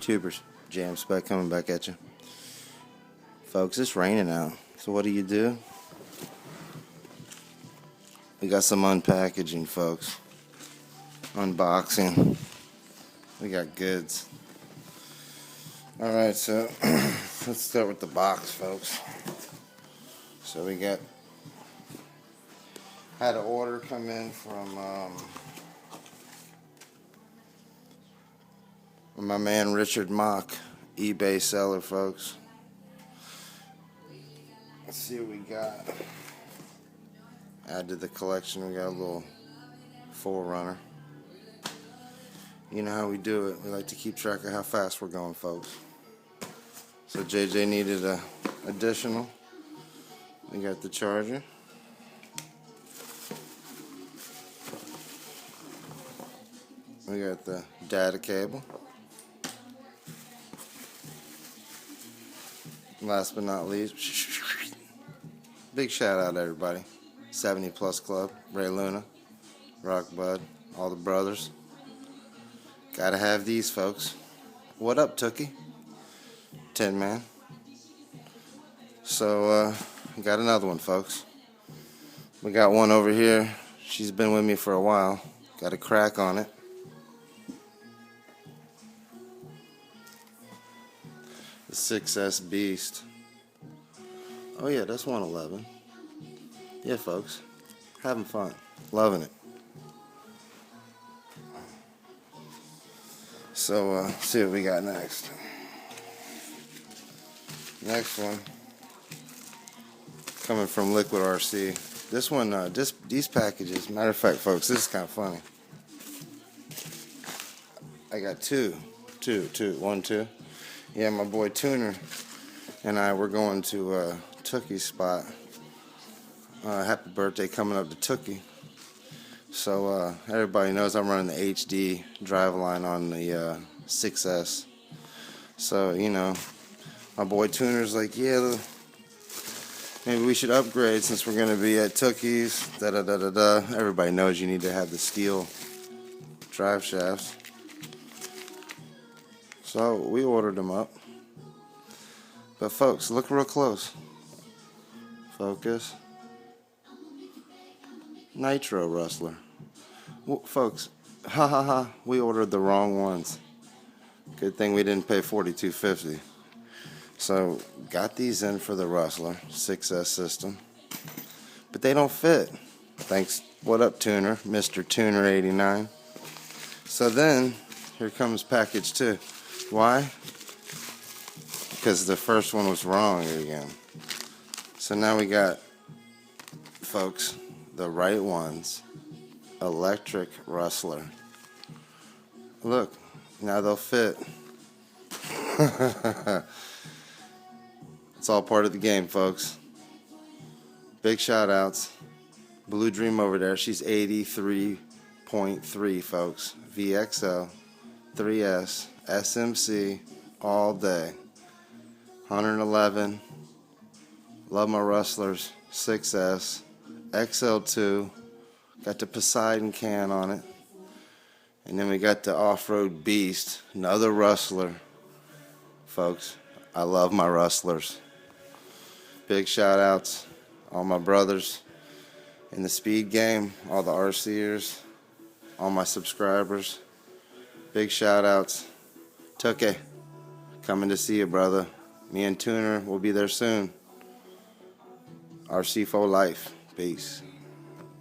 Tubers, Jam Spec coming back at you. Folks, it's raining out. So what do? We got some unpackaging, folks. Unboxing. We got goods. Alright, so let's start with the box, folks. So we got, had an order come in from my man Richard Mock, eBay seller, folks. Let's see what we got. Add to the collection, we got a little 4Runner. You know how we do it. We like to keep track of how fast we're going, folks. So JJ needed a additional. We got the charger. We got the data cable. Last but not least, big shout out to everybody. 70 Plus Club, Ray Luna, Rock Bud, all the brothers. Gotta have these, folks. What up, Tookie? Tin Man. So, got another one, folks. We got one over here. She's been with me for a while. Got a crack on it. The 6S Beast. Oh yeah, that's 111. Yeah, folks. Having fun. Loving it. So, see what we got next. Next one. Coming from Liquid RC. This one, these packages, matter of fact, folks, this is kind of funny. I got two. Yeah, my boy Tuner and I were going to Tookie's spot. Happy birthday coming up to Tookie. So everybody knows I'm running the HD driveline on the 6S. So, you know, my boy Tuner's like, yeah, maybe we should upgrade since we're going to be at Tookie's. Everybody knows you need to have the steel drive shafts. So we ordered them up. But folks, look real close. Focus. Nitro Rustler. Well, folks, we ordered the wrong ones. Good thing we didn't pay $42.50. So got these in for the Rustler 6S system. But they don't fit. Thanks. What up, Tuner? Mr. Tuner 89. So then, here comes package 2. Why? Because the first one was wrong again. So now we got, folks, the right ones. Electric Rustler. Look, now they'll fit. It's all part of the game, folks. Big shout outs. Blue Dream over there, she's 83.3, folks. VXL, 3S, SMC, all day. 111. Love my Rustlers. 6S. XL2. Got the Poseidon can on it. And then we got the Off-Road Beast. Another Rustler. Folks, I love my Rustlers. Big shout outs. All my brothers in the speed game. All the RCers. All my subscribers. Big shout outs. Tookie, coming to see you, brother. Me and Tuner will be there soon. RC for life. Peace.